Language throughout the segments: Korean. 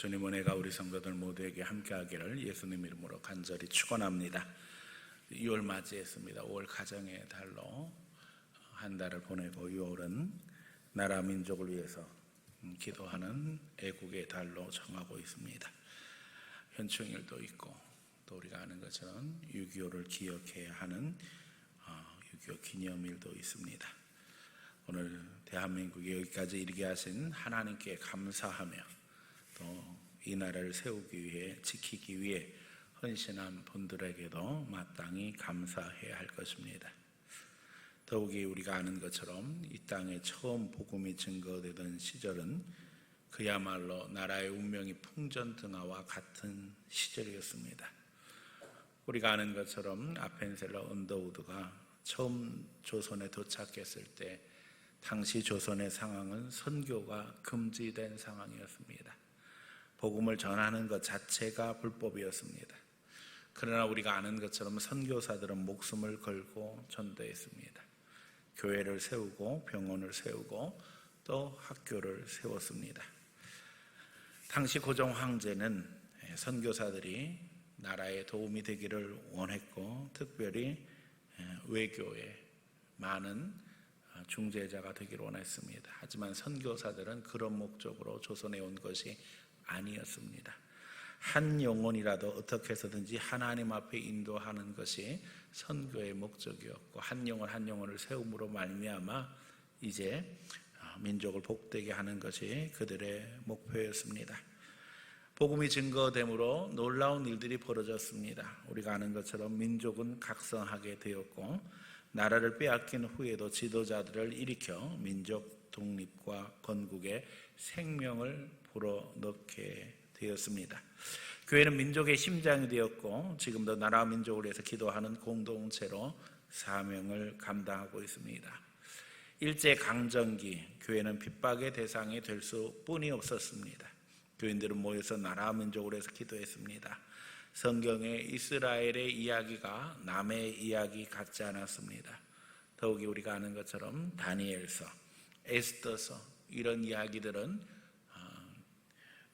주님 은혜가 우리 성도들 모두에게 함께하기를 예수님 이름으로 간절히 축원합니다. 6월 맞이했습니다. 5월 가정의 달로 한 달을 보내고 6월은 나라 민족을 위해서 기도하는 애국의 달로 정하고 있습니다. 현충일도 있고 또 우리가 아는 것처럼 6.25를 기억해야 하는 6.25 기념일도 있습니다. 오늘 대한민국이 여기까지 이르게 하신 하나님께 감사하며 또 이 나라를 세우기 위해 지키기 위해 헌신한 분들에게도 마땅히 감사해야 할 것입니다. 더욱이 우리가 아는 것처럼 이 땅에 처음 복음이 증거되던 시절은 그야말로 나라의 운명이 풍전등화와 같은 시절이었습니다. 우리가 아는 것처럼 아펜셀러 언더우드가 처음 조선에 도착했을 때 당시 조선의 상황은 선교가 금지된 상황이었습니다. 복음을 전하는 것 자체가 불법이었습니다. 그러나 우리가 아는 것처럼 선교사들은 목숨을 걸고 전도했습니다. 교회를 세우고 병원을 세우고 또 학교를 세웠습니다. 당시 고종 황제는 선교사들이 나라에 도움이 되기를 원했고 특별히 외교에 많은 중재자가 되기를 원했습니다. 하지만 선교사들은 그런 목적으로 조선에 온 것이 아니었습니다. 한 영혼이라도 어떻게 해서든지 하나님 앞에 인도하는 것이 선교의 목적이었고 한 영혼을 세움으로 말미암아 이제 민족을 복되게 하는 것이 그들의 목표였습니다. 복음이 증거됨으로 놀라운 일들이 벌어졌습니다. 우리가 아는 것처럼 민족은 각성하게 되었고 나라를 빼앗긴 후에도 지도자들을 일으켜 민족 독립과 건국에 생명을 불어넣게 되었습니다. 교회는 민족의 심장이 되었고 지금도 나라 민족을 위해서 기도하는 공동체로 사명을 감당하고 있습니다. 일제강점기 교회는 핍박의 대상이 될 수뿐이 없었습니다. 교인들은 모여서 나라 민족을 위해서 기도했습니다. 성경에 이스라엘의 이야기가 남의 이야기 같지 않았습니다. 더욱이 우리가 아는 것처럼 다니엘서, 에스더서 이런 이야기들은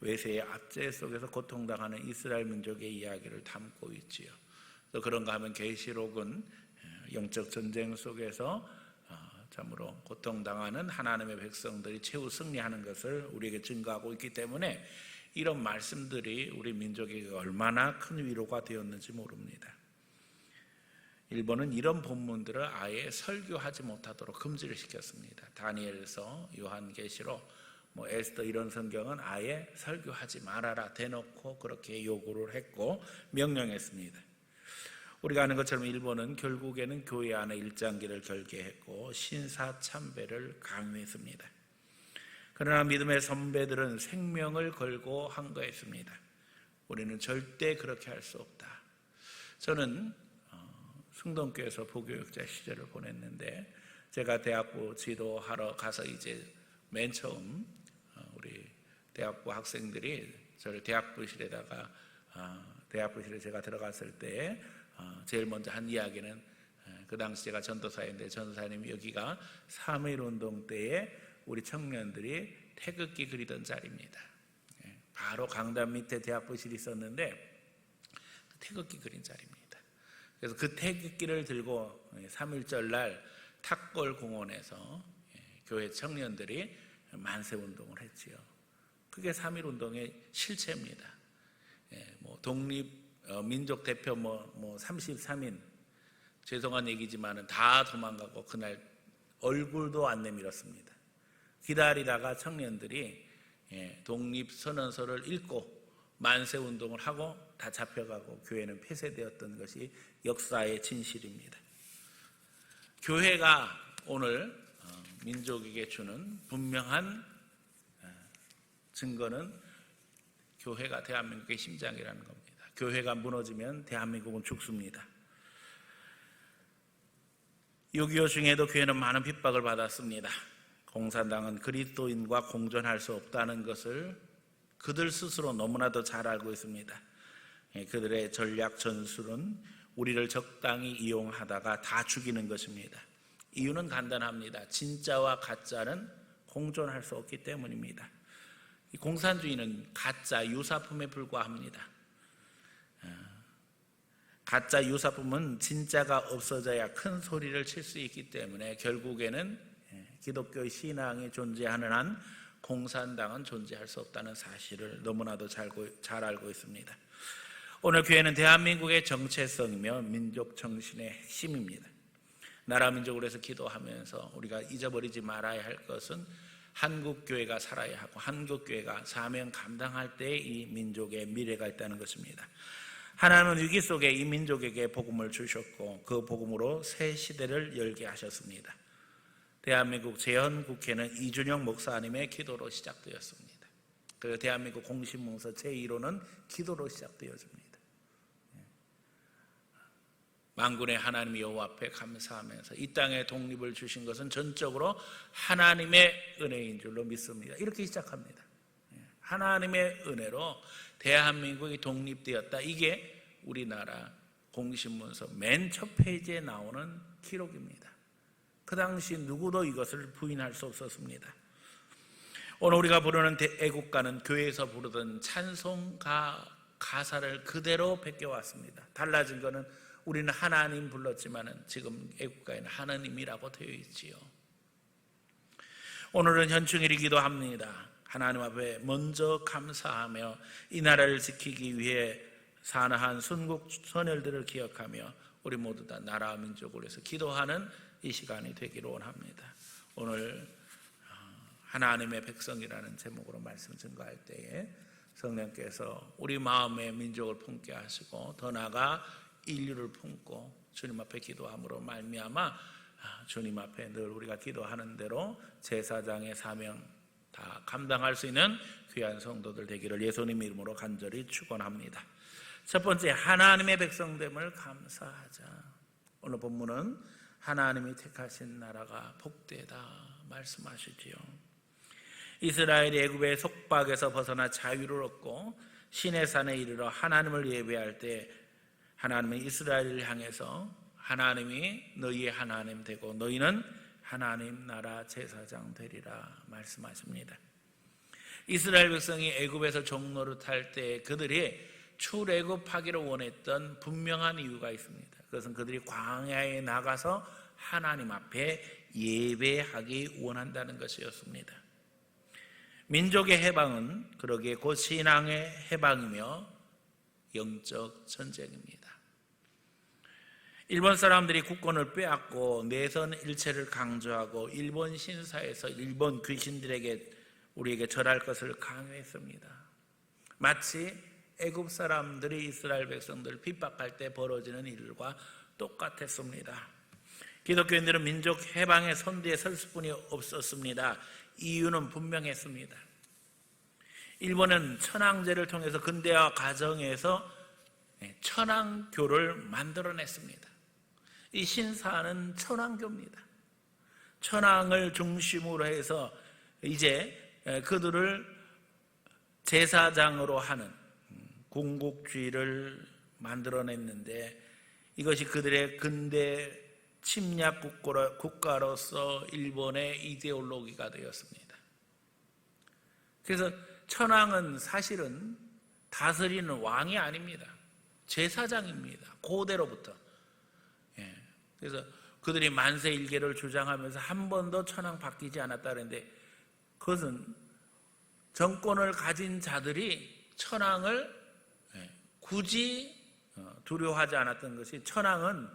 외세의 압제 속에서 고통당하는 이스라엘 민족의 이야기를 담고 있지요. 또 그런가 하면 계시록은 영적 전쟁 속에서 참으로 고통당하는 하나님의 백성들이 최후 승리하는 것을 우리에게 증거하고 있기 때문에 이런 말씀들이 우리 민족에게 얼마나 큰 위로가 되었는지 모릅니다. 일본은 이런 본문들을 아예 설교하지 못하도록 금지를 시켰습니다. 다니엘서, 요한계시록, 에스더 이런 성경은 아예 설교하지 말아라 대놓고 그렇게 요구를 했고 명령했습니다. 우리가 아는 것처럼 일본은 결국에는 교회 안에 일장기를 결계했고 신사참배를 강요했습니다. 그러나 믿음의 선배들은 생명을 걸고 항거했습니다. 우리는 절대 그렇게 할 수 없다. 저는 승동교에서 부교육자 시절을 보냈는데 제가 대학부 지도하러 가서 이제 맨 처음 우리 대학부 학생들이 저를 대학부실에 제가 들어갔을 때 제일 먼저 한 이야기는 그 당시 제가 전도사인데 전도사님이 여기가 3.1운동 때에 우리 청년들이 태극기 그리던 자리입니다. 바로 강단 밑에 대학부실이 있었는데 태극기 그린 자리입니다. 그래서 그 태극기를 들고 3.1절 날 탁골 공원에서 교회 청년들이 만세운동을 했지요. 그게 3.1운동의 실체입니다. 독립 민족 대표 33인 죄송한 얘기지만은 다 도망가고 그날 얼굴도 안 내밀었습니다. 기다리다가 청년들이 독립선언서를 읽고 만세운동을 하고 다 잡혀가고 교회는 폐쇄되었던 것이 역사의 진실입니다. 교회가 오늘 민족에게 주는 분명한 증거는 교회가 대한민국의 심장이라는 겁니다. 교회가 무너지면 대한민국은 죽습니다. 6.25 중에도 교회는 많은 핍박을 받았습니다. 공산당은 그리스도인과 공존할 수 없다는 것을 그들 스스로 너무나도 잘 알고 있습니다. 그들의 전략 전술은 우리를 적당히 이용하다가 다 죽이는 것입니다. 이유는 간단합니다. 진짜와 가짜는 공존할 수 없기 때문입니다. 이 공산주의는 가짜 유사품에 불과합니다. 가짜 유사품은 진짜가 없어져야 큰 소리를 칠 수 있기 때문에 결국에는 기독교의 신앙이 존재하는 한 공산당은 존재할 수 없다는 사실을 너무나도 잘 알고 있습니다. 오늘 교회는 대한민국의 정체성이며 민족 정신의 핵심입니다. 나라 민족을 위해서 기도하면서 우리가 잊어버리지 말아야 할 것은 한국교회가 살아야 하고 한국교회가 사명 감당할 때 이 민족의 미래가 있다는 것입니다. 하나님은 위기 속에 이 민족에게 복음을 주셨고 그 복음으로 새 시대를 열게 하셨습니다. 대한민국 재헌국회는 이준영 목사님의 기도로 시작되었습니다. 그리고 대한민국 공신문서 제1호는 기도로 시작되어집니다. 만군의 하나님 여호와 앞에 감사하면서 이 땅에 독립을 주신 것은 전적으로 하나님의 은혜인 줄로 믿습니다. 이렇게 시작합니다. 하나님의 은혜로 대한민국이 독립되었다. 이게 우리나라 공신문서 맨 첫 페이지에 나오는 기록입니다. 그 당시 누구도 이것을 부인할 수 없었습니다. 오늘 우리가 부르는 애국가는 교회에서 부르던 찬송가 가사를 그대로 베껴왔습니다. 달라진 것은 우리는 하나님 불렀지만 지금 애국가에는 하나님이라고 되어 있지요. 오늘은 현충일이기도 합니다. 하나님 앞에 먼저 감사하며 이 나라를 지키기 위해 산화한 순국 선열들을 기억하며 우리 모두 다 나라와 민족을 위해서 기도하는 이 시간이 되기를 원합니다. 오늘 하나님의 백성이라는 제목으로 말씀 증거할 때에 성령께서 우리 마음의 민족을 품게 하시고 더 나아가 인류를 품고 주님 앞에 기도함으로 말미암아 주님 앞에 늘 우리가 기도하는 대로 제사장의 사명 다 감당할 수 있는 귀한 성도들 되기를 예수님 이름으로 간절히 축원합니다. 첫 번째, 하나님의 백성됨을 감사하자. 오늘 본문은 하나님이 택하신 나라가 복되다 말씀하시지요. 이스라엘이 애굽의 속박에서 벗어나 자유를 얻고 시내산에 이르러 하나님을 예배할 때 하나님은 이스라엘을 향해서 하나님이 너희의 하나님 되고 너희는 하나님 나라 제사장 되리라 말씀하십니다. 이스라엘 백성이 애굽에서 종노릇할 때 그들이 출애굽하기를 원했던 분명한 이유가 있습니다. 그것은 그들이 광야에 나가서 하나님 앞에 예배하기 원한다는 것이었습니다. 민족의 해방은 그러기에 곧 신앙의 해방이며 영적 전쟁입니다. 일본 사람들이 국권을 빼앗고 내선 일체를 강조하고 일본 신사에서 일본 귀신들에게 우리에게 절할 것을 강요했습니다. 마치 애굽 사람들이 이스라엘 백성들을 핍박할 때 벌어지는 일과 똑같았습니다. 기독교인들은 민족 해방의 선두에 설 수뿐이 없었습니다. 이유는 분명했습니다. 일본은 천황제를 통해서 근대화 과정에서 천황교를 만들어냈습니다. 이 신사는 천황교입니다. 천황을 중심으로 해서 이제 그들을 제사장으로 하는 군국주의를 만들어냈는데 이것이 그들의 근대 침략 국가로서 일본의 이데올로기가 되었습니다. 그래서 천황은 사실은 다스리는 왕이 아닙니다. 제사장입니다. 고대로부터. 그래서 그들이 만세 일개를 주장하면서 한 번도 천황 바뀌지 않았다 그랬는데 그것은 정권을 가진 자들이 천황을 굳이 두려워하지 않았던 것이 천황은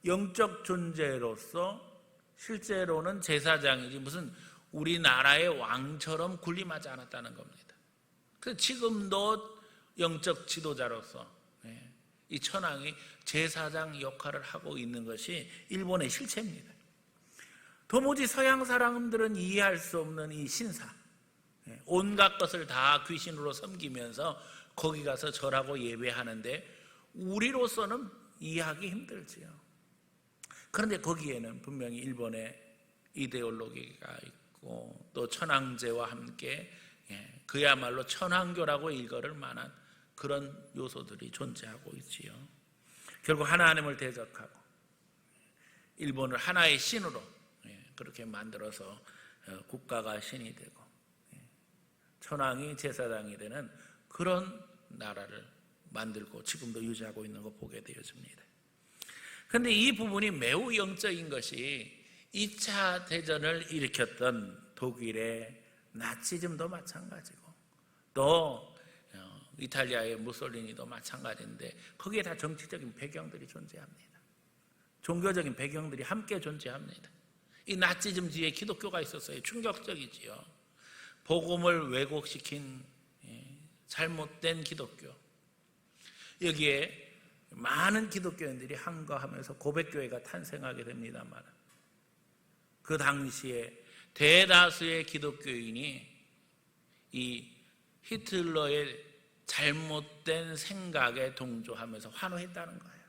영적 존재로서 실제로는 제사장이지 무슨 우리나라의 왕처럼 군림하지 않았다는 겁니다. 그래서 지금도 영적 지도자로서 이 천황이 제사장 역할을 하고 있는 것이 일본의 실체입니다. 도무지 서양 사람들은 이해할 수 없는 이 신사, 온갖 것을 다 귀신으로 섬기면서 거기 가서 절하고 예배하는데 우리로서는 이해하기 힘들지요. 그런데 거기에는 분명히 일본의 이데올로기가 있고 또 천황제와 함께 그야말로 천황교라고 일컬을 만한 그런 요소들이 존재하고 있지요. 결국 하나님을 대적하고 일본을 하나의 신으로 그렇게 만들어서 국가가 신이 되고 천황이 제사장이 되는 그런 나라를 만들고 지금도 유지하고 있는 거 보게 되어집니다. 그런데 이 부분이 매우 영적인 것이 2차 대전을 일으켰던 독일의 나치즘도 마찬가지고 또 이탈리아의 무솔리니도 마찬가지인데 거기에 다 정치적인 배경들이 존재합니다. 종교적인 배경들이 함께 존재합니다. 이 나치즘 뒤에 기독교가 있었어요. 충격적이지요. 복음을 왜곡시킨 잘못된 기독교. 여기에 많은 기독교인들이 항거하면서 고백교회가 탄생하게 됩니다만 그 당시에 대다수의 기독교인이 이 히틀러의 잘못된 생각에 동조하면서 환호했다는 거예요.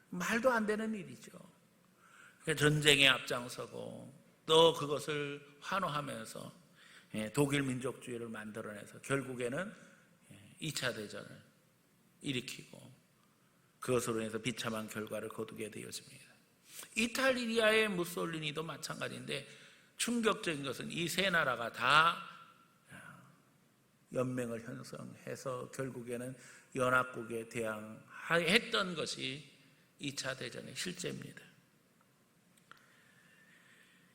말도 안 되는 일이죠. 전쟁에 앞장서고 또 그것을 환호하면서 독일 민족주의를 만들어내서 결국에는 2차 대전을 일으키고 그것으로 인해서 비참한 결과를 거두게 되어집니다. 이탈리아의 무솔리니도 마찬가지인데 충격적인 것은 이 세 나라가 다 연맹을 형성해서 결국에는 연합국에 대항했던 것이 2차 대전의 실제입니다.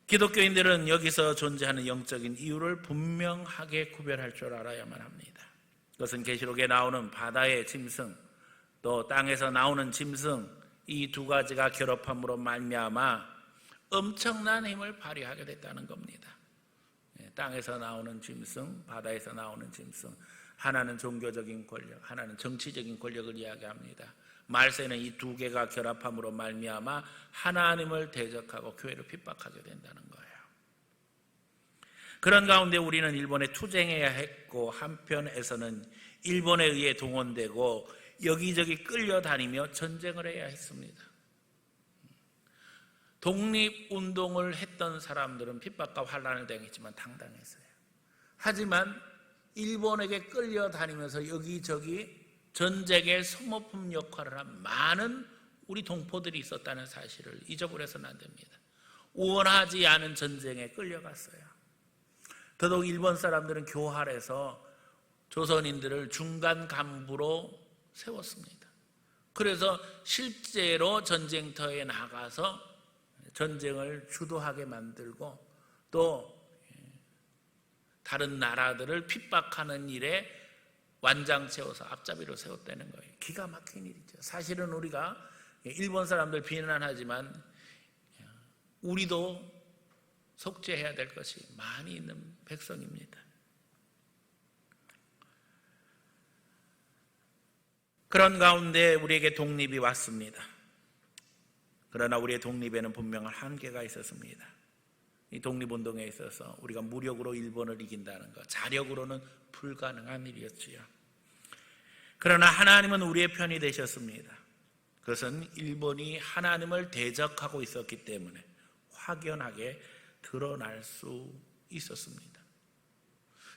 기독교인들은 여기서 존재하는 영적인 이유를 분명하게 구별할 줄 알아야만 합니다. 그것은 계시록에 나오는 바다의 짐승 또 땅에서 나오는 짐승 이 두 가지가 결합함으로 말미암아 엄청난 힘을 발휘하게 됐다는 겁니다. 땅에서 나오는 짐승, 바다에서 나오는 짐승, 하나는 종교적인 권력, 하나는 정치적인 권력을 이야기합니다. 말세는 이 두 개가 결합함으로 말미암아 하나님을 대적하고 교회를 핍박하게 된다는 거예요. 그런 가운데 우리는 일본에 투쟁해야 했고 한편에서는 일본에 의해 동원되고 여기저기 끌려다니며 전쟁을 해야 했습니다. 독립운동을 했던 사람들은 핍박과 환난을 당했지만 당당했어요. 하지만 일본에게 끌려다니면서 여기저기 전쟁의 소모품 역할을 한 많은 우리 동포들이 있었다는 사실을 잊어버려서는 안 됩니다. 원하지 않은 전쟁에 끌려갔어요. 더더욱 일본 사람들은 교활해서 조선인들을 중간 간부로 세웠습니다. 그래서 실제로 전쟁터에 나가서 전쟁을 주도하게 만들고 또 다른 나라들을 핍박하는 일에 완장 채워서 앞잡이로 세웠다는 거예요. 기가 막힌 일이죠. 사실은 우리가 일본 사람들 비난하지만 우리도 속죄해야 될 것이 많이 있는 백성입니다. 그런 가운데 우리에게 독립이 왔습니다. 그러나 우리의 독립에는 분명한 한계가 있었습니다. 이 독립운동에 있어서 우리가 무력으로 일본을 이긴다는 것, 자력으로는 불가능한 일이었지요. 그러나 하나님은 우리의 편이 되셨습니다. 그것은 일본이 하나님을 대적하고 있었기 때문에 확연하게 드러날 수 있었습니다.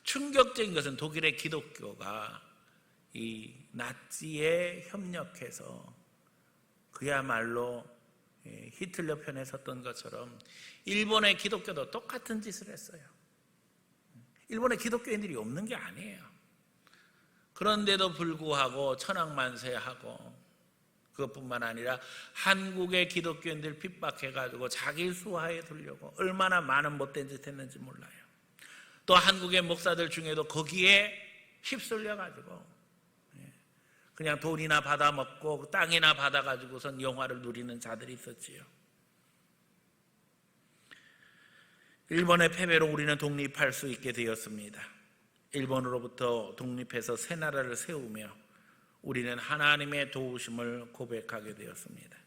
충격적인 것은 독일의 기독교가 이 나치에 협력해서 그야말로 히틀러 편에 섰던 것처럼 일본의 기독교도 똑같은 짓을 했어요. 일본의 기독교인들이 없는 게 아니에요. 그런데도 불구하고 천황만세하고 그것뿐만 아니라 한국의 기독교인들 핍박해가지고 자기 수하에 두려고 얼마나 많은 못된 짓 했는지 몰라요. 또 한국의 목사들 중에도 거기에 휩쓸려가지고 그냥 돈이나 받아먹고 땅이나 받아가지고선 영화를 누리는 자들이 있었지요. 일본의 패배로 우리는 독립할 수 있게 되었습니다. 일본으로부터 독립해서 새 나라를 세우며 우리는 하나님의 도우심을 고백하게 되었습니다.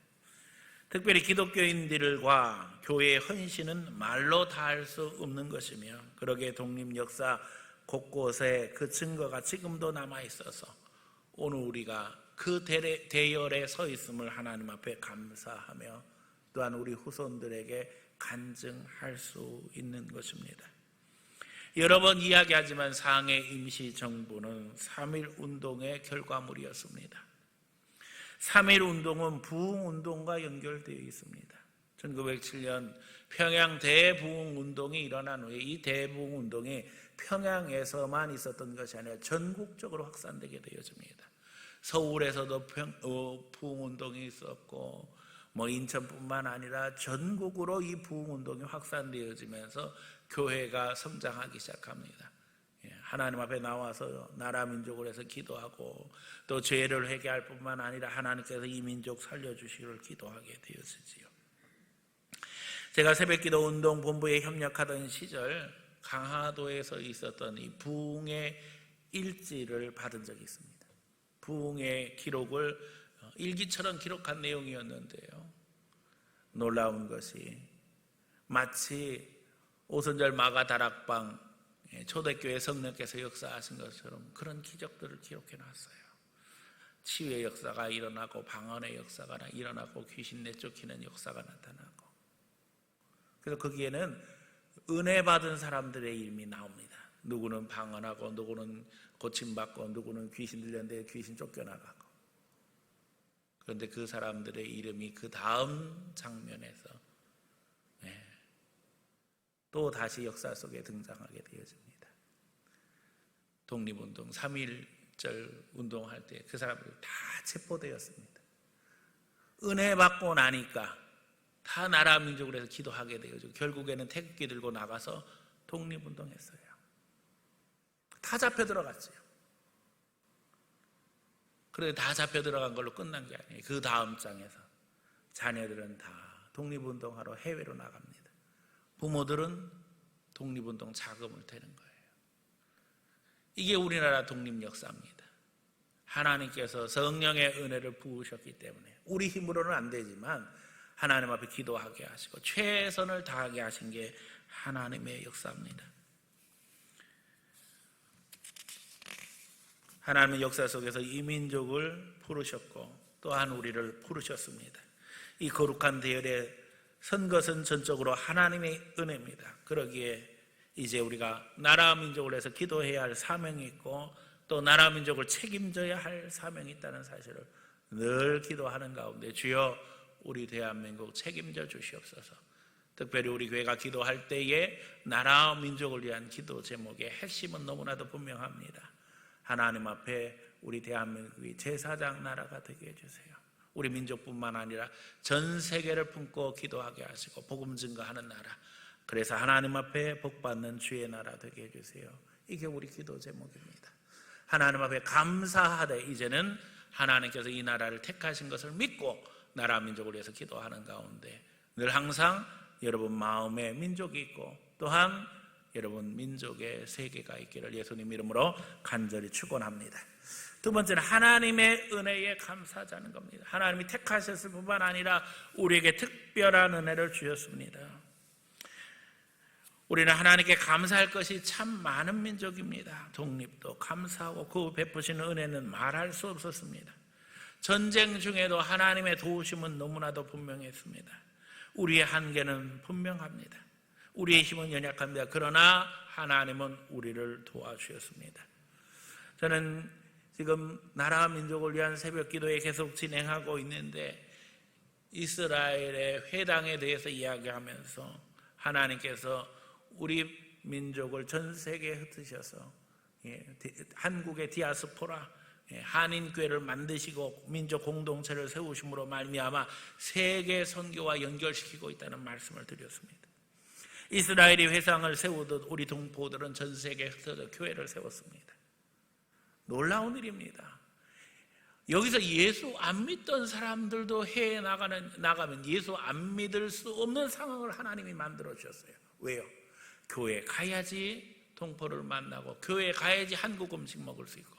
특별히 기독교인들과 교회의 헌신은 말로 다 할 수 없는 것이며 그러기에 독립 역사 곳곳에 그 증거가 지금도 남아있어서 오늘 우리가 그 대열에 서 있음을 하나님 앞에 감사하며 또한 우리 후손들에게 간증할 수 있는 것입니다. 여러 번 이야기하지만 상해 임시정부는 3.1운동의 결과물이었습니다. 3.1운동은 부흥운동과 연결되어 있습니다. 1907년 평양 대부흥운동이 일어난 후에 이 대부흥운동이 평양에서만 있었던 것이 아니라 전국적으로 확산되게 되어집니다. 서울에서도 부흥운동이 있었고 인천뿐만 아니라 전국으로 이 부흥운동이 확산되어지면서 교회가 성장하기 시작합니다. 하나님 앞에 나와서 나라 민족을 해서 기도하고 또 죄를 회개할 뿐만 아니라 하나님께서 이 민족 살려주시기를 기도하게 되었지요. 제가 새벽기도 운동 본부에 협력하던 시절 강화도에서 있었던 이 부흥의 일지를 받은 적이 있습니다. 부흥의 기록을 일기처럼 기록한 내용이었는데요, 놀라운 것이 마치 오순절 마가다락방 초대교회 성령께서 역사하신 것처럼 그런 기적들을 기록해 놨어요. 치유의 역사가 일어나고 방언의 역사가 일어나고 귀신 내쫓기는 역사가 나타나고, 그래서 거기에는 은혜 받은 사람들의 이름이 나옵니다. 누구는 방언하고 누구는 고침받고 누구는 귀신 들렸는데 귀신 쫓겨나가고. 그런데 그 사람들의 이름이 그 다음 장면에서 또 다시 역사 속에 등장하게 되어집니다. 독립운동 3.1절 운동할 때 그 사람들 다 체포되었습니다. 은혜 받고 나니까 다 나라 민족을 해서 기도하게 되어지고 결국에는 태극기 들고 나가서 독립운동했어요. 다 잡혀 들어갔어요. 그런데 다 잡혀 들어간 걸로 끝난 게 아니에요. 그 다음 장에서 자녀들은 다 독립운동하러 해외로 나갑니다. 부모들은 독립운동 자금을 대는 거예요. 이게 우리나라 독립 역사입니다. 하나님께서 성령의 은혜를 부으셨기 때문에 우리 힘으로는 안 되지만 하나님 앞에 기도하게 하시고 최선을 다하게 하신 게 하나님의 역사입니다. 하나님의 역사 속에서 이 민족을 부르셨고 또한 우리를 부르셨습니다. 이 거룩한 대열에 선 것은 전적으로 하나님의 은혜입니다. 그러기에 이제 우리가 나라 민족을 해서 기도해야 할 사명이 있고 또 나라 민족을 책임져야 할 사명이 있다는 사실을 늘 기도하는 가운데 주여 우리 대한민국 책임져 주시옵소서. 특별히 우리 교회가 기도할 때에 나라 민족을 위한 기도 제목의 핵심은 너무나도 분명합니다. 하나님 앞에 우리 대한민국이 제사장 나라가 되게 해주세요. 우리 민족뿐만 아니라 전 세계를 품고 기도하게 하시고 복음 증거하는 나라, 그래서 하나님 앞에 복받는 주의 나라 되게 해주세요. 이게 우리 기도 제목입니다. 하나님 앞에 감사하되 이제는 하나님께서 이 나라를 택하신 것을 믿고 나라 민족을 위해서 기도하는 가운데 늘 항상 여러분 마음에 민족이 있고 또한 여러분 민족의 세계가 있기를 예수님 이름으로 간절히 축원합니다. 두 번째는 하나님의 은혜에 감사하자는 겁니다. 하나님이 택하셨을 뿐만 아니라 우리에게 특별한 은혜를 주셨습니다. 우리는 하나님께 감사할 것이 참 많은 민족입니다. 독립도 감사하고 그 베푸시는 은혜는 말할 수 없었습니다. 전쟁 중에도 하나님의 도우심은 너무나도 분명했습니다. 우리의 한계는 분명합니다. 우리의 힘은 연약합니다. 그러나 하나님은 우리를 도와주셨습니다. 저는 지금 나라 민족을 위한 새벽 기도에 계속 진행하고 있는데 이스라엘의 회당에 대해서 이야기하면서 하나님께서 우리 민족을 전 세계에 흩으셔서 한국의 디아스포라 한인교회를 만드시고 민족 공동체를 세우심으로 말미암아 세계 선교와 연결시키고 있다는 말씀을 드렸습니다. 이스라엘이 회상을 세우듯 우리 동포들은 전 세계에 흩어져 교회를 세웠습니다. 놀라운 일입니다. 여기서 예수 안 믿던 사람들도 해외에 나가면 예수 안 믿을 수 없는 상황을 하나님이 만들어 주셨어요. 왜요? 교회 가야지 동포를 만나고 교회 가야지 한국 음식 먹을 수 있고,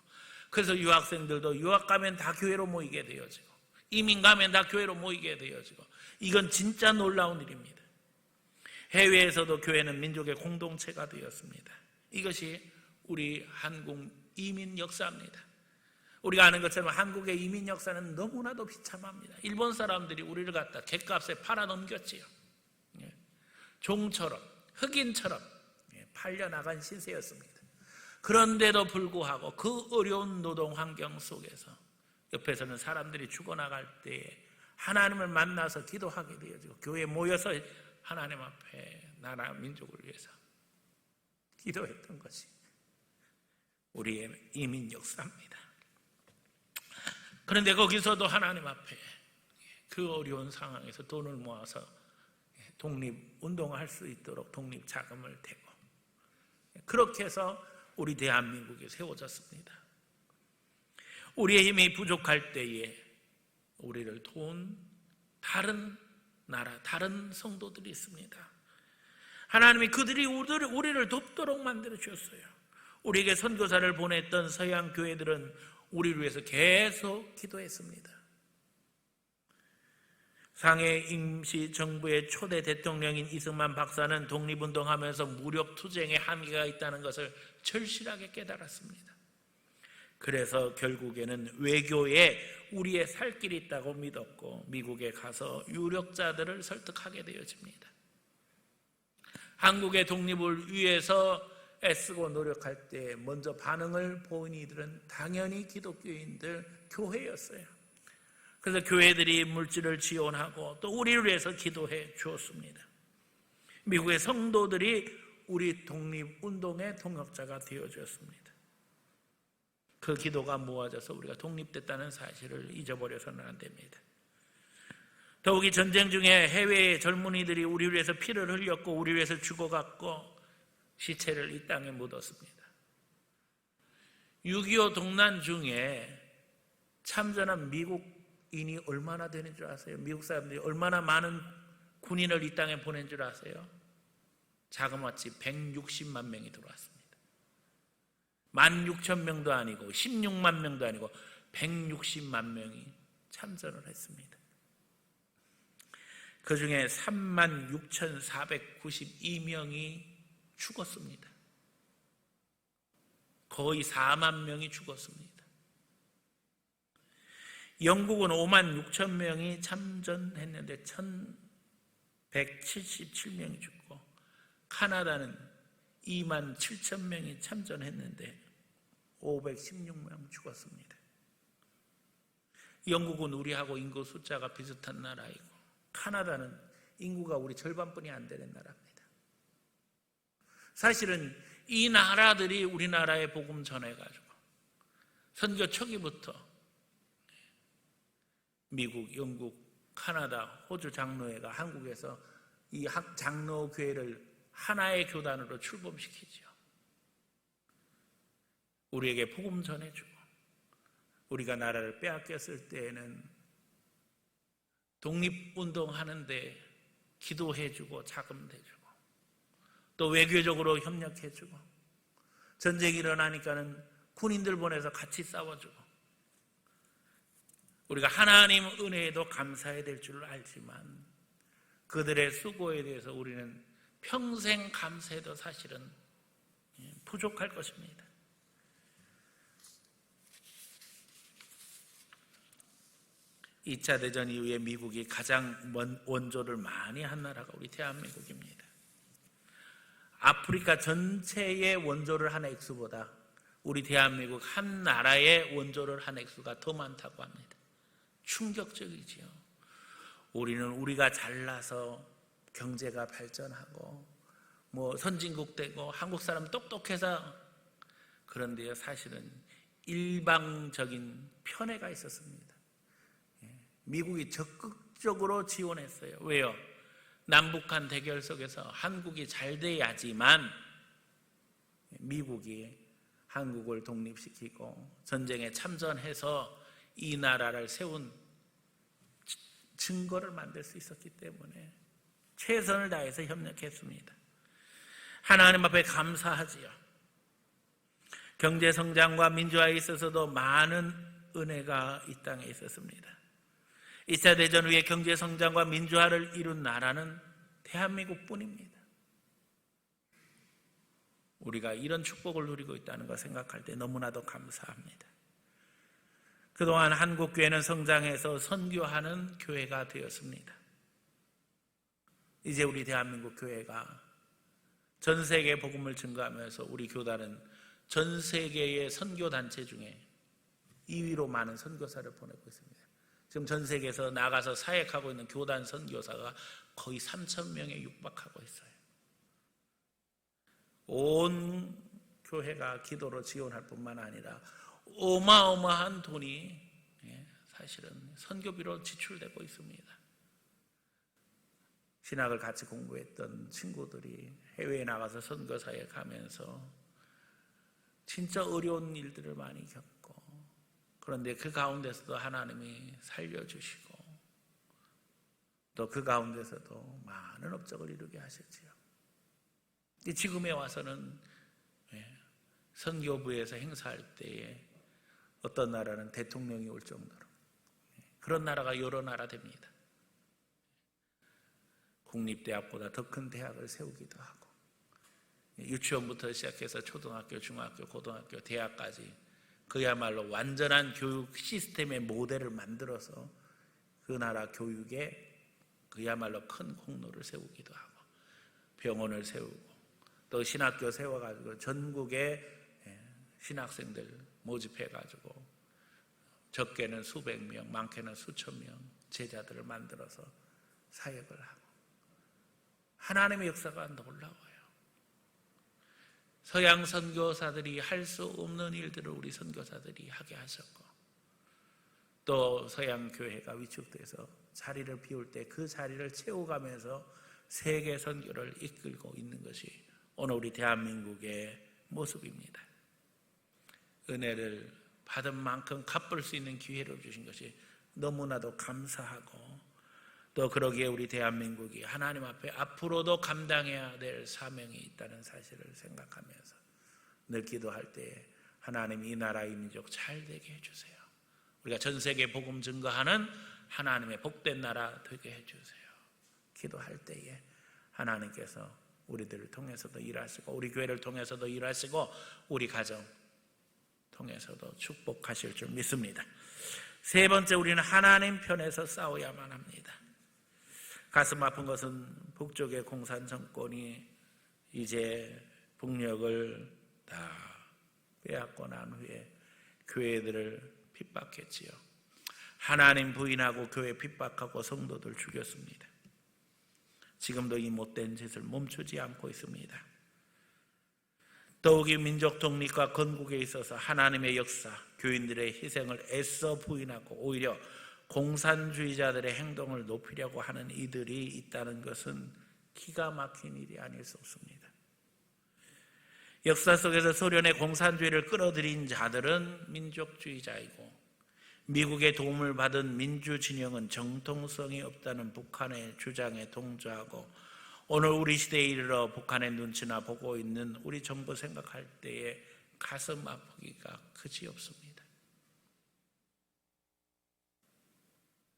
그래서 유학생들도 유학 가면 다 교회로 모이게 되어지고 이민 가면 다 교회로 모이게 되어지고, 이건 진짜 놀라운 일입니다. 해외에서도 교회는 민족의 공동체가 되었습니다. 이것이 우리 한국 이민 역사입니다. 우리가 아는 것처럼 한국의 이민 역사는 너무나도 비참합니다. 일본 사람들이 우리를 갖다 갯값에 팔아넘겼지요. 종처럼 흑인처럼 팔려나간 신세였습니다. 그런데도 불구하고 그 어려운 노동 환경 속에서 옆에서는 사람들이 죽어나갈 때에 하나님을 만나서 기도하게 되어지고 교회에 모여서 하나님 앞에 나라 민족을 위해서 기도했던 것이 우리의 이민 역사입니다. 그런데 거기서도 하나님 앞에 그 어려운 상황에서 돈을 모아서 독립운동할 수 있도록 독립자금을 대고 그렇게 해서 우리 대한민국이 세워졌습니다. 우리의 힘이 부족할 때에 우리를 도운 다른 나라, 다른 성도들이 있습니다. 하나님이 그들이 우리를 돕도록 만들어 주셨어요. 우리에게 선교사를 보냈던 서양 교회들은 우리를 위해서 계속 기도했습니다. 상해 임시정부의 초대 대통령인 이승만 박사는 독립운동하면서 무력 투쟁의 한계가 있다는 것을 절실하게 깨달았습니다. 그래서 결국에는 외교에 우리의 살 길이 있다고 믿었고 미국에 가서 유력자들을 설득하게 되어집니다. 한국의 독립을 위해서 애쓰고 노력할 때 먼저 반응을 보인 이들은 당연히 기독교인들, 교회였어요. 그래서 교회들이 물질을 지원하고 또 우리를 위해서 기도해 주었습니다. 미국의 성도들이 우리 독립운동의 동역자가 되어주었습니다. 그 기도가 모아져서 우리가 독립됐다는 사실을 잊어버려서는 안 됩니다. 더욱이 전쟁 중에 해외의 젊은이들이 우리를 위해서 피를 흘렸고 우리를 위해서 죽어갔고 시체를 이 땅에 묻었습니다. 6.25 동란 중에 참전한 미국인이 얼마나 되는 줄 아세요? 미국 사람들이 얼마나 많은 군인을 이 땅에 보낸 줄 아세요? 자그마치 160만 명이 들어왔습니다. 16,000명도 아니고 16만 명도 아니고 160만 명이 참전을 했습니다. 그 중에 36,492명이 죽었습니다. 거의 4만 명이 죽었습니다. 영국은 5만 6천 명이 참전했는데 1,177명이 죽고 카나다는 2만 7천 명이 참전했는데 516명 죽었습니다. 영국은 우리하고 인구 숫자가 비슷한 나라이고 카나다는 인구가 우리 절반뿐이 안 되는 나라입니다. 사실은 이 나라들이 우리나라에 복음 전해가지고 선교 초기부터 미국, 영국, 카나다, 호주 장로회가 한국에서 이 장로교회를 하나의 교단으로 출범시키죠. 우리에게 복음 전해주고 우리가 나라를 빼앗겼을 때에는 독립운동하는데 기도해주고 자금 대주고 또 외교적으로 협력해주고 전쟁이 일어나니까는 군인들 보내서 같이 싸워주고 우리가 하나님 은혜에도 감사해야 될 줄 알지만 그들의 수고에 대해서 우리는 평생 감사해도 사실은 부족할 것입니다. 이 2차 대전 이후에 미국이 가장 원조를 많이 한 나라가 우리 대한민국입니다. 아프리카 전체의 원조를 한 액수보다 우리 대한민국 한 나라의 원조를 한 액수가 더 많다고 합니다. 충격적이지요. 우리는 우리가 잘나서 경제가 발전하고 선진국 되고 한국 사람 똑똑해서 그런데요 사실은 일방적인 편애가 있었습니다. 미국이 적극적으로 지원했어요. 왜요? 남북한 대결 속에서 한국이 잘 돼야지만 미국이 한국을 독립시키고 전쟁에 참전해서 이 나라를 세운 증거를 만들 수 있었기 때문에 최선을 다해서 협력했습니다. 하나님 앞에 감사하지요. 경제성장과 민주화에 있어서도 많은 은혜가 이 땅에 있었습니다. 2차 대전 후에 경제성장과 민주화를 이룬 나라는 대한민국뿐입니다. 우리가 이런 축복을 누리고 있다는 걸 생각할 때 너무나도 감사합니다. 그동안 한국교회는 성장해서 선교하는 교회가 되었습니다. 이제 우리 대한민국 교회가 전 세계 복음을 증거하면서 우리 교단은 전 세계의 선교단체 중에 2위로 많은 선교사를 보내고 있습니다. 지금 전 세계에서 나가서 사역하고 있는 교단 선교사가 거의 3,000명에 육박하고 있어요. 온 교회가 기도로 지원할 뿐만 아니라 어마어마한 돈이 사실은 선교비로 지출되고 있습니다. 신학을 같이 공부했던 친구들이 해외에 나가서 선교사에 가면서 진짜 어려운 일들을 많이 겪고, 그런데 그 가운데서도 하나님이 살려주시고 또 그 가운데서도 많은 업적을 이루게 하셨지요. 지금에 와서는 선교부에서 행사할 때에 어떤 나라는 대통령이 올 정도로 그런 나라가 여러 나라 됩니다. 국립대학보다 더 큰 대학을 세우기도 하고, 유치원부터 시작해서 초등학교, 중학교, 고등학교, 대학까지 그야말로 완전한 교육 시스템의 모델을 만들어서 그 나라 교육에 그야말로 큰 공로를 세우기도 하고, 병원을 세우고 또 신학교 세워가지고 전국에 신학생들 모집해가지고 적게는 수백 명, 많게는 수천 명 제자들을 만들어서 사역을 하고, 하나님의 역사가 놀라워요. 서양 선교사들이 할 수 없는 일들을 우리 선교사들이 하게 하셨고, 또 서양 교회가 위축돼서 자리를 비울 때 그 자리를 채워가면서 세계 선교를 이끌고 있는 것이 오늘 우리 대한민국의 모습입니다. 은혜를 받은 만큼 갚을 수 있는 기회를 주신 것이 너무나도 감사하고, 또 그러기에 우리 대한민국이 하나님 앞에 앞으로도 감당해야 될 사명이 있다는 사실을 생각하면서 늘 기도할 때에 하나님 이 나라 이 민족 잘 되게 해주세요. 우리가 전 세계 복음 증거하는 하나님의 복된 나라 되게 해주세요. 기도할 때에 하나님께서 우리들을 통해서도 일하시고, 우리 교회를 통해서도 일하시고, 우리 가정 통해서도 축복하실 줄 믿습니다. 세 번째, 우리는 하나님 편에서 싸워야만 합니다. 가슴 아픈 것은 북쪽의 공산 정권이 이제 북녘을 다 빼앗고 난 후에 교회들을 핍박했지요. 하나님 부인하고 교회 핍박하고 성도들 죽였습니다. 지금도 이 못된 짓을 멈추지 않고 있습니다. 더욱이 민족 독립과 건국에 있어서 하나님의 역사, 교인들의 희생을 애써 부인하고 오히려 공산주의자들의 행동을 높이려고 하는 이들이 있다는 것은 기가 막힌 일이 아닐 수 없습니다. 역사 속에서 소련의 공산주의를 끌어들인 자들은 민족주의자이고, 미국의 도움을 받은 민주진영은 정통성이 없다는 북한의 주장에 동조하고, 오늘 우리 시대에 이르러 북한의 눈치나 보고 있는 우리 정부 생각할 때에 가슴 아프기가 그지 없습니다.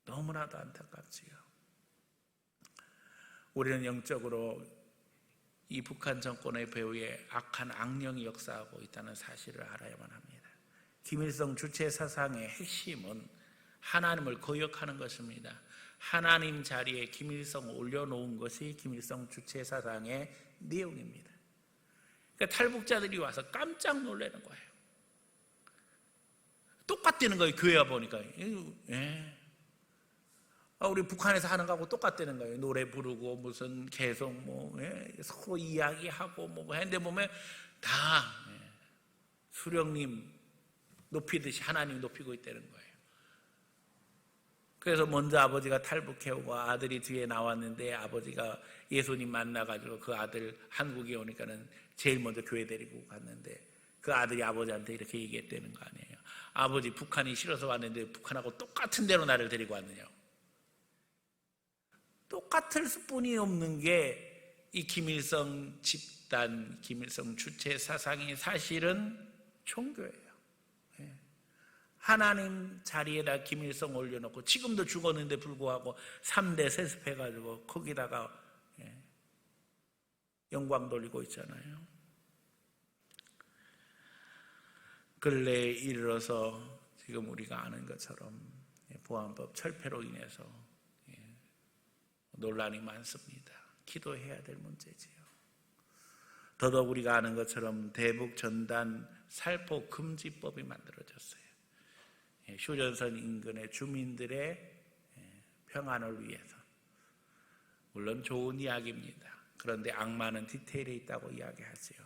너무나도 안타깝지요. 우리는 영적으로 이 북한 정권의 배후에 악한 악령이 역사하고 있다는 사실을 알아야만 합니다. 김일성 주체 사상의 핵심은 하나님을 거역하는 것입니다. 하나님 자리에 김일성을 올려놓은 것이 김일성 주체 사상의 내용입니다. 그러니까 탈북자들이 와서 깜짝 놀라는 거예요. 똑같다는 거예요. 교회 와 보니까. 우리 북한에서 하는 거하고 똑같다는 거예요. 노래 부르고 무슨 계속 서로 이야기하고 했는데 보면 다 수령님 높이듯이 하나님 높이고 있다는 거예요. 그래서 먼저 아버지가 탈북해오고 아들이 뒤에 나왔는데, 아버지가 예수님 만나가지고 그 아들 한국에 오니까는 제일 먼저 교회 데리고 갔는데, 그 아들이 아버지한테 이렇게 얘기했다는 거 아니에요. 아버지, 북한이 싫어서 왔는데 북한하고 똑같은 데로 나를 데리고 왔느냐. 똑같을 수뿐이 없는 게 이 김일성 집단, 김일성 주체 사상이 사실은 종교예요. 하나님 자리에다 김일성 올려놓고 지금도 죽었는데 불구하고 3대 세습해가지고 거기다가 영광 돌리고 있잖아요. 근래에 이르러서 지금 우리가 아는 것처럼 보안법 철폐로 인해서 논란이 많습니다. 기도해야 될 문제지요. 더더욱 우리가 아는 것처럼 대북 전단 살포 금지법이 만들어졌어요. 휴전선 인근의 주민들의 평안을 위해서. 물론 좋은 이야기입니다. 그런데 악마는 디테일에 있다고 이야기하지요.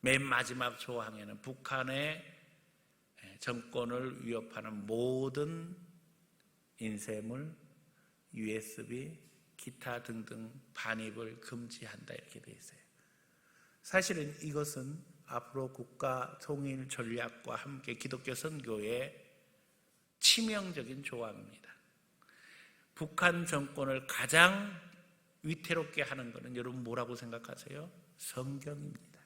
맨 마지막 조항에는 북한의 정권을 위협하는 모든 인쇄물, USB, 기타 등등 반입을 금지한다 이렇게 되어 있어요. 사실은 이것은 앞으로 국가 통일 전략과 함께 기독교 선교의 치명적인 조항입니다. 북한 정권을 가장 위태롭게 하는 것은 여러분 뭐라고 생각하세요? 성경입니다.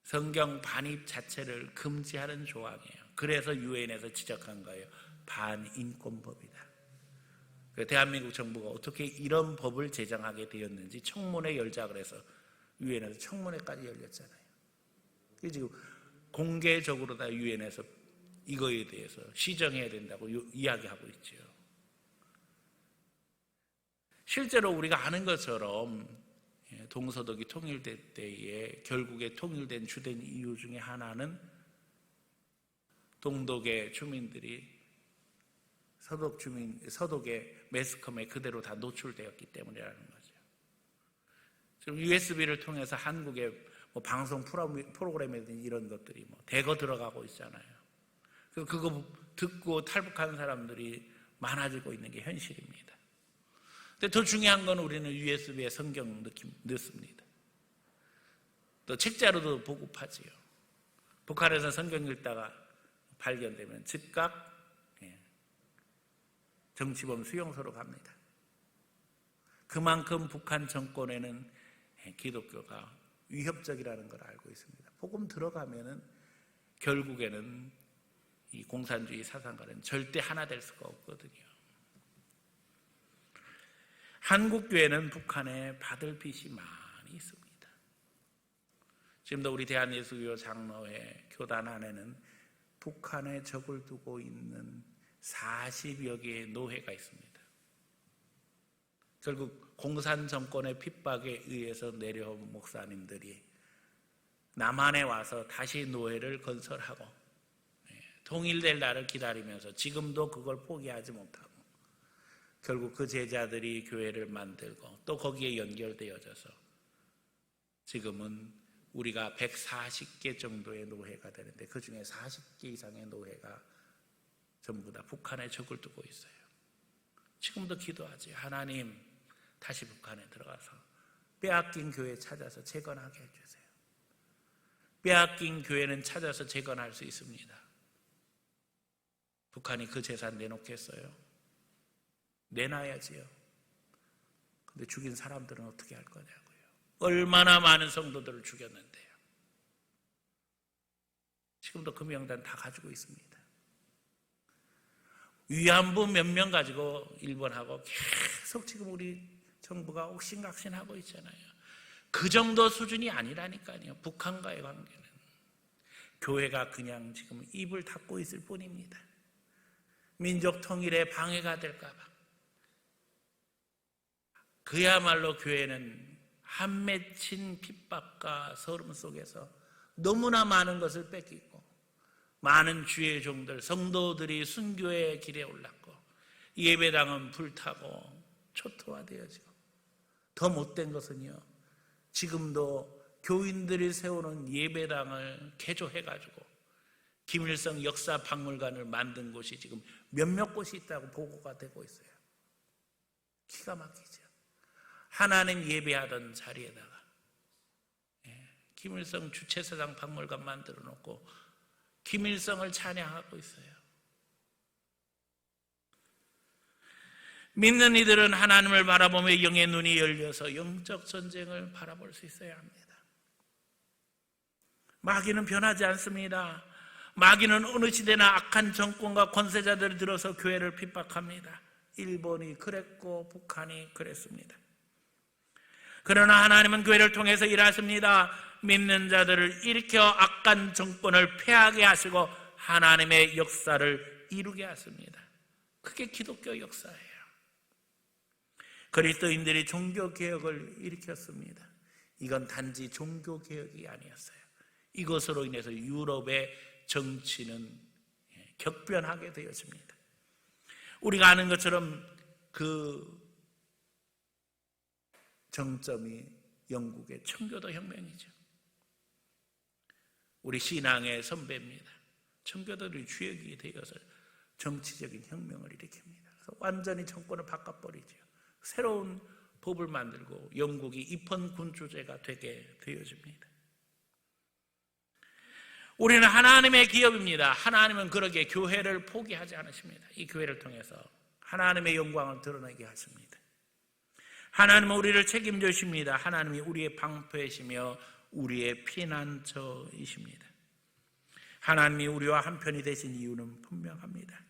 성경 반입 자체를 금지하는 조항이에요. 그래서 유엔에서 지적한 거예요. 반인권법이다. 대한민국 정부가 어떻게 이런 법을 제정하게 되었는지 청문회 열자 그래서 유엔에서 청문회까지 열렸잖아요. 지금 공개적으로 다 유엔에서 이거에 대해서 시정해야 된다고 이야기하고 있죠. 실제로 우리가 아는 것처럼 동서독이 통일될 때에 결국에 통일된 주된 이유 중에 하나는 동독의 주민들이 서독의 매스컴에 그대로 다 노출되었기 때문이라는 거죠. 지금 USB를 통해서 한국의 방송 프로그램이든 이런 것들이 대거 들어가고 있잖아요. 그래서 그거 듣고 탈북하는 사람들이 많아지고 있는 게 현실입니다. 근데 더 중요한 건 우리는 USB에 성경 넣습니다. 또 책자로도 보급하지요. 북한에서 성경 읽다가 발견되면 즉각 정치범 수용소로 갑니다. 그만큼 북한 정권에는 기독교가 위협적이라는 걸 알고 있습니다. 복음 들어가면은 결국에는 이 공산주의 사상가는 절대 하나 될 수가 없거든요. 한국교회는 북한에 받을 빚이 많이 있습니다. 지금도 우리 대한예수교 장로회 교단 안에는 북한에 적을 두고 있는 40여 개의 노회가 있습니다. 결국 공산 정권의 핍박에 의해서 내려온 목사님들이 남한에 와서 다시 노회를 건설하고 통일될 날을 기다리면서 지금도 그걸 포기하지 못하고 결국 그 제자들이 교회를 만들고 또 거기에 연결되어져서 지금은 우리가 140개 정도의 노회가 되는데 그 중에 40개 이상의 노회가 전부 다 북한에 적을 두고 있어요. 지금도 기도하지. 하나님 다시 북한에 들어가서 빼앗긴 교회 찾아서 재건하게 해주세요. 빼앗긴 교회는 찾아서 재건할 수 있습니다. 북한이 그 재산 내놓겠어요? 내놔야지요. 근데 죽인 사람들은 어떻게 할 거냐고요. 얼마나 많은 성도들을 죽였는데요. 지금도 그 명단 다 가지고 있습니다. 위안부 몇 명 가지고 일본하고 계속 지금 우리 정부가 옥신각신하고 있잖아요. 그 정도 수준이 아니라니까요. 북한과의 관계는. 교회가 그냥 지금 입을 닫고 있을 뿐입니다. 민족 통일에 방해가 될까 봐. 그야말로 교회는 한 맺힌 핍박과 서름 속에서 너무나 많은 것을 뺏기고 많은 주의 종들, 성도들이 순교의 길에 올랐고 예배당은 불타고 초토화되어지고 더 못된 것은요. 지금도 교인들이 세우는 예배당을 개조해가지고 김일성 역사박물관을 만든 곳이 지금 몇몇 곳이 있다고 보고가 되고 있어요. 기가 막히죠. 하나님 예배하던 자리에다가 김일성 주체사상 박물관 만들어 놓고 김일성을 찬양하고 있어요. 믿는 이들은 하나님을 바라보며 영의 눈이 열려서 영적 전쟁을 바라볼 수 있어야 합니다. 마귀는 변하지 않습니다. 마귀는 어느 시대나 악한 정권과 권세자들이 들어서 교회를 핍박합니다. 일본이 그랬고 북한이 그랬습니다. 그러나 하나님은 교회를 통해서 일하십니다. 믿는 자들을 일으켜 악한 정권을 패하게 하시고 하나님의 역사를 이루게 하십니다. 그게 기독교 역사예요. 그리스도인들이 종교개혁을 일으켰습니다. 이건 단지 종교개혁이 아니었어요. 이것으로 인해서 유럽의 정치는 격변하게 되었습니다. 우리가 아는 것처럼 그 정점이 영국의 청교도 혁명이죠. 우리 신앙의 선배입니다. 청교도들이 주역이 되어서 정치적인 혁명을 일으킵니다. 그래서 완전히 정권을 바꿔버리죠. 새로운 법을 만들고 영국이 입헌군주제가 되게 되어집니다. 우리는 하나님의 기업입니다. 하나님은 그러기에 교회를 포기하지 않으십니다. 이 교회를 통해서 하나님의 영광을 드러내게 하십니다. 하나님은 우리를 책임져 주십니다. 하나님이 우리의 방패이시며 우리의 피난처이십니다. 하나님이 우리와 한편이 되신 이유는 분명합니다.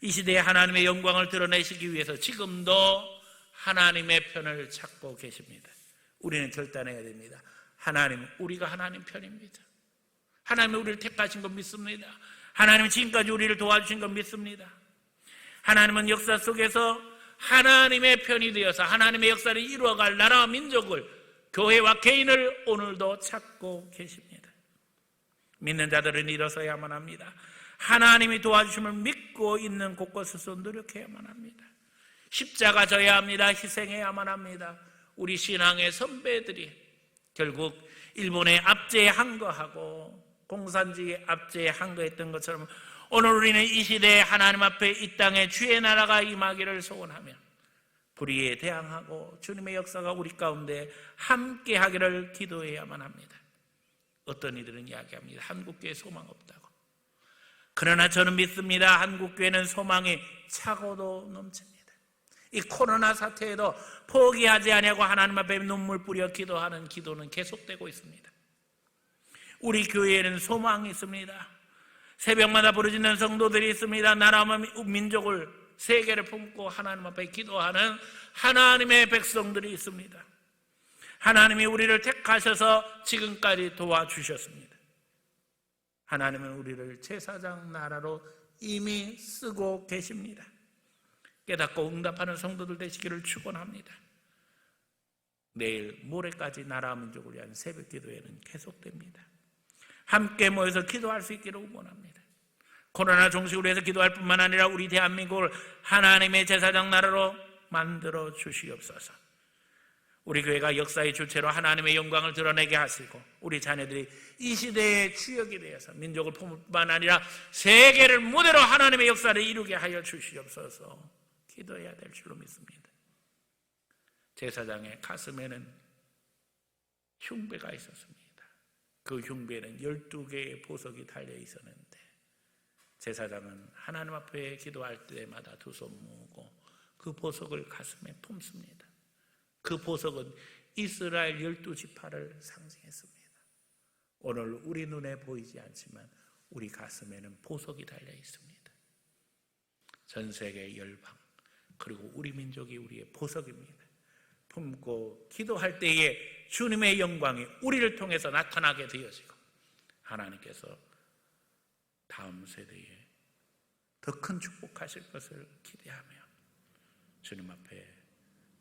이 시대에 하나님의 영광을 드러내시기 위해서 지금도 하나님의 편을 찾고 계십니다. 우리는 결단해야 됩니다. 하나님, 우리가 하나님 편입니다. 하나님이 우리를 택하신 건 믿습니다. 하나님은 지금까지 우리를 도와주신 건 믿습니다. 하나님은 역사 속에서 하나님의 편이 되어서 하나님의 역사를 이루어갈 나라와 민족을, 교회와 개인을 오늘도 찾고 계십니다. 믿는 자들은 일어서야만 합니다. 하나님이 도와주심을 믿고 있는 곳곳에서 노력해야만 합니다. 십자가 져야 합니다. 희생해야만 합니다. 우리 신앙의 선배들이 결국 일본에 압제한 거하고 공산주의에 압제한 거했던 것처럼 오늘 우리는 이 시대에 하나님 앞에 이 땅에 주의 나라가 임하기를 소원하며 불의에 대항하고 주님의 역사가 우리 가운데 함께 하기를 기도해야만 합니다. 어떤 이들은 이야기합니다. 한국교회 소망 없다고. 그러나 저는 믿습니다. 한국교회는 소망이 차고도 넘칩니다. 이 코로나 사태에도 포기하지 아니하고 하나님 앞에 눈물 뿌려 기도하는 기도는 계속되고 있습니다. 우리 교회에는 소망이 있습니다. 새벽마다 부르짖는 성도들이 있습니다. 나라와 민족을, 세계를 품고 하나님 앞에 기도하는 하나님의 백성들이 있습니다. 하나님이 우리를 택하셔서 지금까지 도와주셨습니다. 하나님은 우리를 제사장 나라로 이미 쓰고 계십니다. 깨닫고 응답하는 성도들 되시기를 축원합니다. 내일 모레까지 나라와 민족을 위한 새벽 기도회는 계속됩니다. 함께 모여서 기도할 수 있기를 원합니다. 코로나 종식을 위해서 기도할 뿐만 아니라 우리 대한민국을 하나님의 제사장 나라로 만들어 주시옵소서. 우리 교회가 역사의 주체로 하나님의 영광을 드러내게 하시고 우리 자녀들이 이 시대의 주역이 되어서 민족을 뿐만 아니라 세계를 무대로 하나님의 역사를 이루게 하여 주시옵소서. 기도해야 될 줄로 믿습니다. 제사장의 가슴에는 흉배가 있었습니다. 그 흉배에는 12개의 보석이 달려 있었는데 제사장은 하나님 앞에 기도할 때마다 두 손 모으고 그 보석을 가슴에 품습니다. 그 보석은 이스라엘 12지파를 상징했습니다. 오늘 우리 눈에 보이지 않지만 우리 가슴에는 보석이 달려 있습니다. 전 세계 열방 그리고 우리 민족이 우리의 보석입니다. 품고 기도할 때에 주님의 영광이 우리를 통해서 나타나게 되어지고 하나님께서 다음 세대에 더 큰 축복하실 것을 기대하며 주님 앞에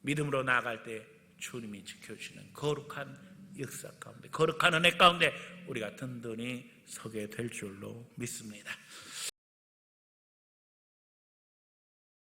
믿음으로 나아갈 때 주님이 지켜주시는 거룩한 역사 가운데, 거룩한 은혜 가운데 우리가 든든히 서게 될 줄로 믿습니다.